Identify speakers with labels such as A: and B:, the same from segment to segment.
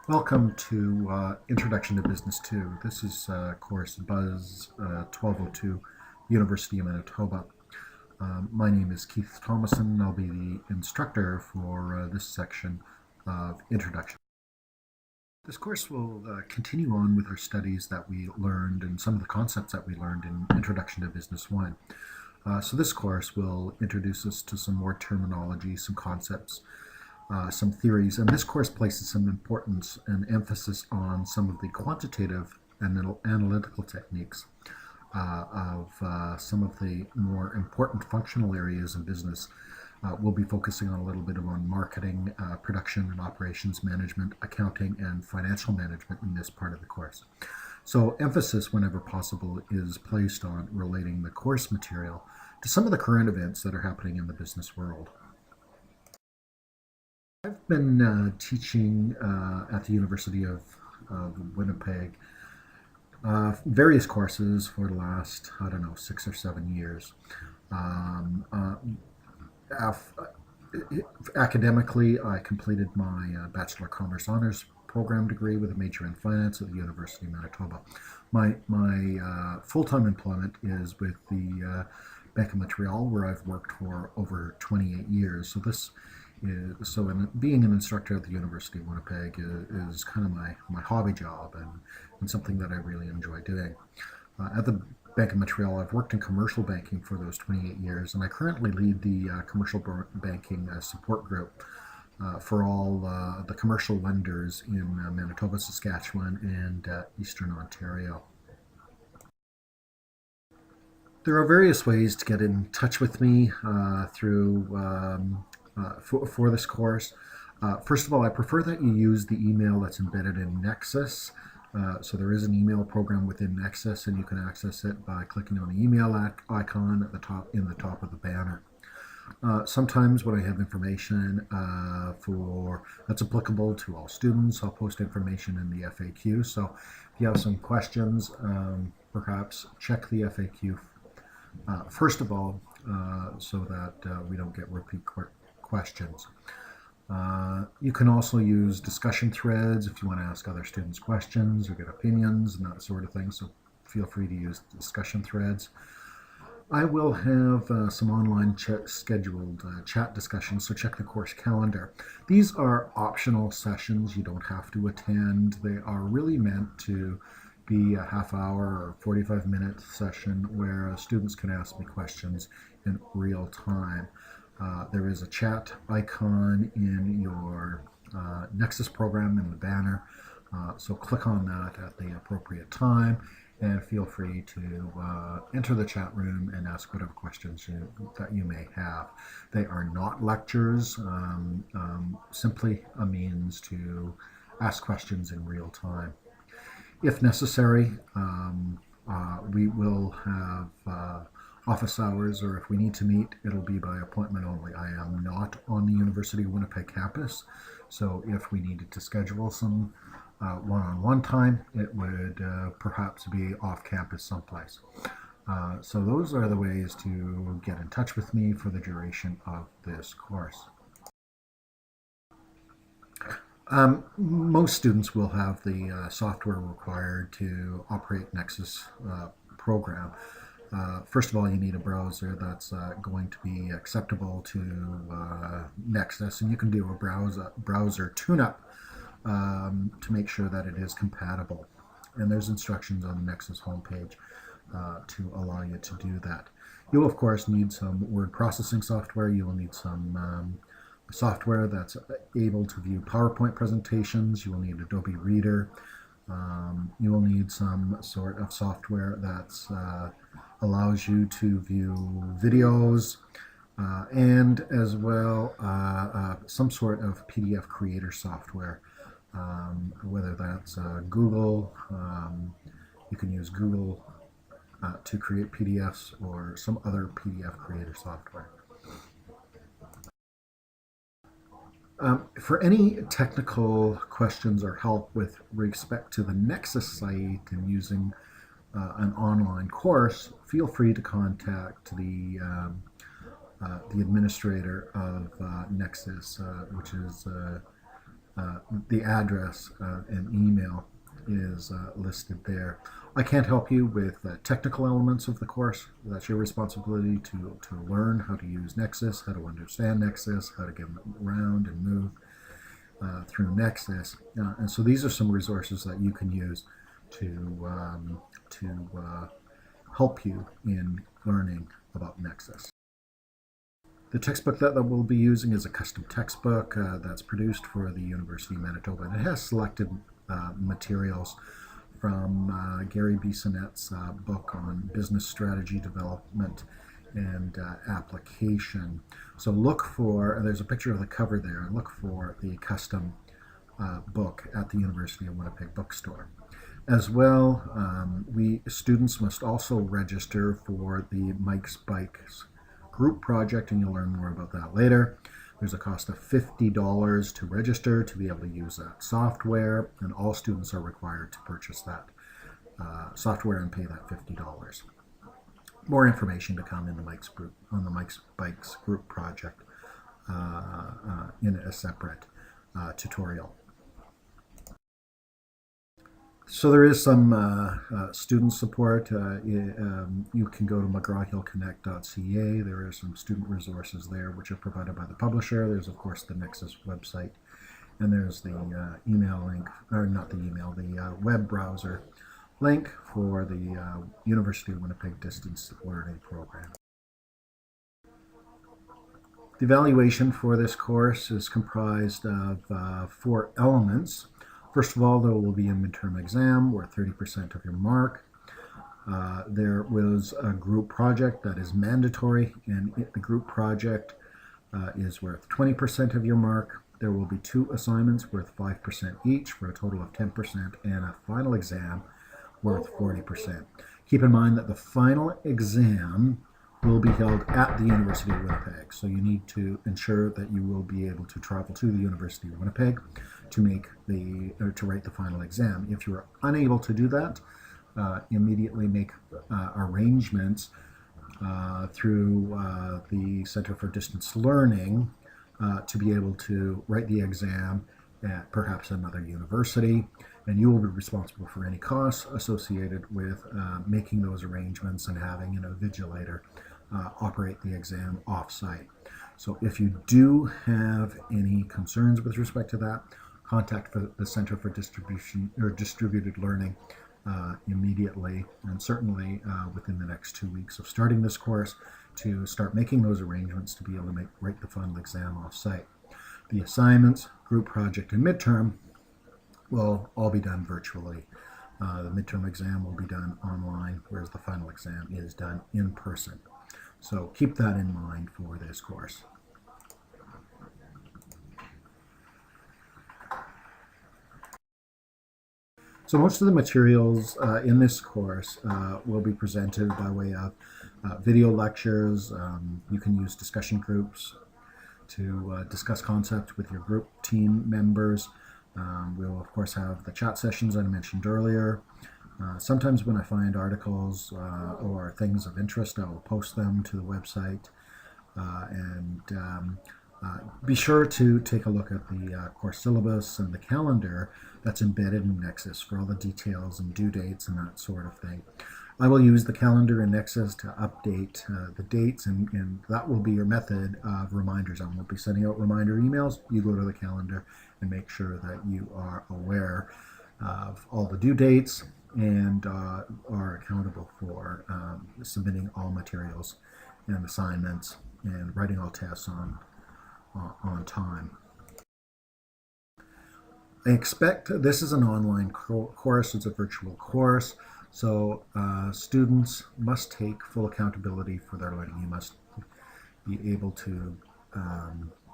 A: Welcome to Introduction to Business 2. This is course Buzz 1202, University of Manitoba. My name is Keith Thomason. I'll be the instructor for this section of Introduction. This course will continue on with our studies that we learned and some of the concepts that we learned in Introduction to Business 1. So this course will introduce us to some more terminology, some concepts, some theories, and this course places some importance and emphasis on some of the quantitative and analytical techniques of some of the more important functional areas in business. We'll be focusing on a little bit on marketing, production and operations management, accounting, and financial management in this part of the course. So emphasis, whenever possible, is placed on relating the course material to some of the current events that are happening in the business world. I've been teaching at the University of Winnipeg various courses for the last, 6 or 7 years. Academically, I completed my Bachelor of Commerce Honors program degree with a major in finance at the University of Manitoba. My full-time employment is with the Bank of Montreal, where I've worked for over 28 years. Being an instructor at the University of Winnipeg is kind of my hobby job and something that I really enjoy doing. At the Bank of Montreal, I've worked in commercial banking for those 28 years, and I currently lead the commercial banking support group for all the commercial lenders in Manitoba, Saskatchewan, and Eastern Ontario. There are various ways to get in touch with me for this course. First of all, I prefer that you use the email that's embedded in Nexus. So there is an email program within Nexus, and you can access it by clicking on the email icon at the top of the banner. Sometimes when I have information that's applicable to all students, I'll post information in the FAQ. So if you have some questions, perhaps check the FAQ first of all, so that we don't get repeat questions. You can also use discussion threads if you want to ask other students questions or get opinions and that sort of thing, so feel free to use discussion threads. I will have some online scheduled chat discussions, so check the course calendar. These are optional sessions. You don't have to attend. They are really meant to be a half-hour or 45-minute session where students can ask me questions in real time. There is a chat icon in your Nexus program in the banner, so click on that at the appropriate time and feel free to enter the chat room and ask whatever questions that you may have. They are not lectures, simply a means to ask questions in real time. If necessary, we will have office hours, or if we need to meet, it'll be by appointment only. I am not on the University of Winnipeg campus, so if we needed to schedule some one-on-one time, it would perhaps be off campus someplace. So those are the ways to get in touch with me for the duration of this course. Most students will have the software required to operate Nexus program. First of all, you need a browser that's going to be acceptable to Nexus, and you can do a browser tune-up to make sure that it is compatible. And there's instructions on the Nexus homepage to allow you to do that. You'll, of course, need some word processing software. You will need some software that's able to view PowerPoint presentations. You will need Adobe Reader. You will need some sort of software that allows you to view videos and as well some sort of PDF creator software, whether that's Google. You can use Google to create PDFs or some other PDF creator software. For any technical questions or help with respect to the Nexus site and using an online course, feel free to contact the administrator of Nexus, which is the address and email is listed there. I can't help you with technical elements of the course. That's your responsibility to learn how to use Nexus, how to understand Nexus, how to get around and move through Nexus. And so these are some resources that you can use to help you in learning about Nexus. The textbook that we'll be using is a custom textbook that's produced for the University of Manitoba, and it has selected materials from Gary Bissonnette's book on business strategy development and application. So look for, there's a picture of the cover there, look for the custom book at the University of Winnipeg bookstore. As well, students must also register for the Mike's Bikes group project, and you'll learn more about that later. There's a cost of $50 to register to be able to use that software, and all students are required to purchase that software and pay that $50. More information to come in the Mike's group on the Mike's Bikes group project in a separate tutorial. So there is some student support. You can go to mcgrawhillconnect.ca. There are some student resources there which are provided by the publisher. There's of course the Nexus website, and there's the email link, or not the email, the web browser link for the University of Winnipeg Distance Learning Program. The evaluation for this course is comprised of 4 elements. First of all, there will be a midterm exam worth 30% of your mark. There was a group project that is mandatory, and the group project is worth 20% of your mark. There will be 2 assignments worth 5% each for a total of 10%, and a final exam worth 40%. Keep in mind that the final exam will be held at the University of Winnipeg, so you need to ensure that you will be able to travel to the University of Winnipeg to write the final exam. If you are unable to do that, immediately make arrangements through the Center for Distance Learning to be able to write the exam at perhaps another university, and you will be responsible for any costs associated with making those arrangements and having an invigilator operate the exam off-site. So if you do have any concerns with respect to that, contact the Center for Distributed Learning immediately, and certainly within the next 2 weeks of starting this course, to start making those arrangements to be able to write the final exam off-site. The assignments, group project, and midterm will all be done virtually. The midterm exam will be done online, whereas the final exam is done in person. So keep that in mind for this course. So most of the materials in this course will be presented by way of video lectures. You can use discussion groups to discuss concepts with your group team members. We'll of course have the chat sessions I mentioned earlier. Sometimes when I find articles or things of interest, I will post them to the website. Be sure to take a look at the course syllabus and the calendar that's embedded in Nexus for all the details and due dates and that sort of thing. I will use the calendar in Nexus to update the dates, and that will be your method of reminders. I won't be sending out reminder emails. You go to the calendar and make sure that you are aware of all the due dates and are accountable for submitting all materials and assignments and writing all tests on time. I expect this is an online course. It's a virtual course, so students must take full accountability for their learning. You must be able to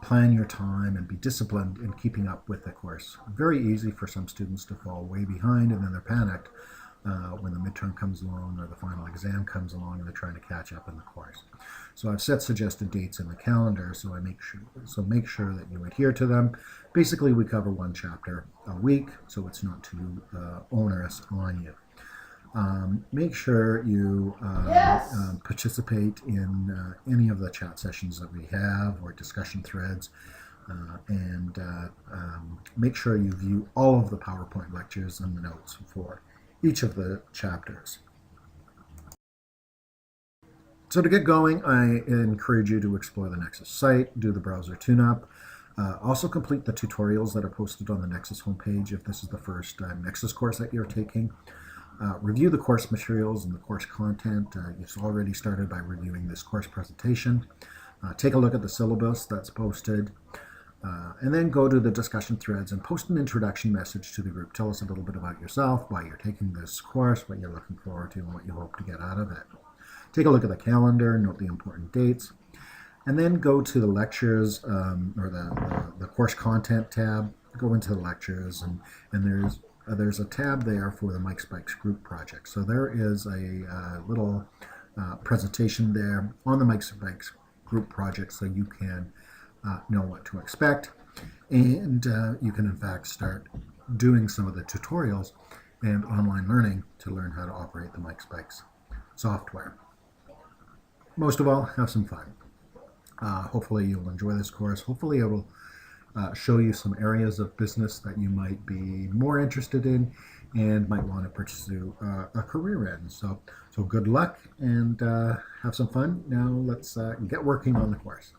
A: plan your time and be disciplined in keeping up with the course. Very easy for some students to fall way behind, and then they're panicked when the midterm comes along or the final exam comes along and they're trying to catch up in the course. So I've set suggested dates in the calendar, so make sure that you adhere to them. Basically, we cover 1 chapter a week, so it's not too onerous on you. Make sure you participate in any of the chat sessions that we have or discussion threads. and make sure you view all of the PowerPoint lectures and the notes for each of the chapters. So to get going, I encourage you to explore the Nexus site, do the browser tune-up, also complete the tutorials that are posted on the Nexus homepage if this is the first Nexus course that you're taking. Review the course materials and the course content. You've already started by reviewing this course presentation. Take a look at the syllabus that's posted. And then go to the discussion threads and post an introduction message to the group. Tell us a little bit about yourself, why you're taking this course, what you're looking forward to, and what you hope to get out of it. Take a look at the calendar, note the important dates, and then go to the lectures or the course content tab. Go into the lectures, and there's a tab there for the Mike Spikes group project. So there is a little presentation there on the Mike Spikes group project, so you can know what to expect, and you can in fact start doing some of the tutorials and online learning to learn how to operate the Mike Spikes software. Most of all, have some fun. Hopefully you'll enjoy this course. Hopefully it will show you some areas of business that you might be more interested in and might want to pursue a career in. So good luck and have some fun. Now let's get working on the course.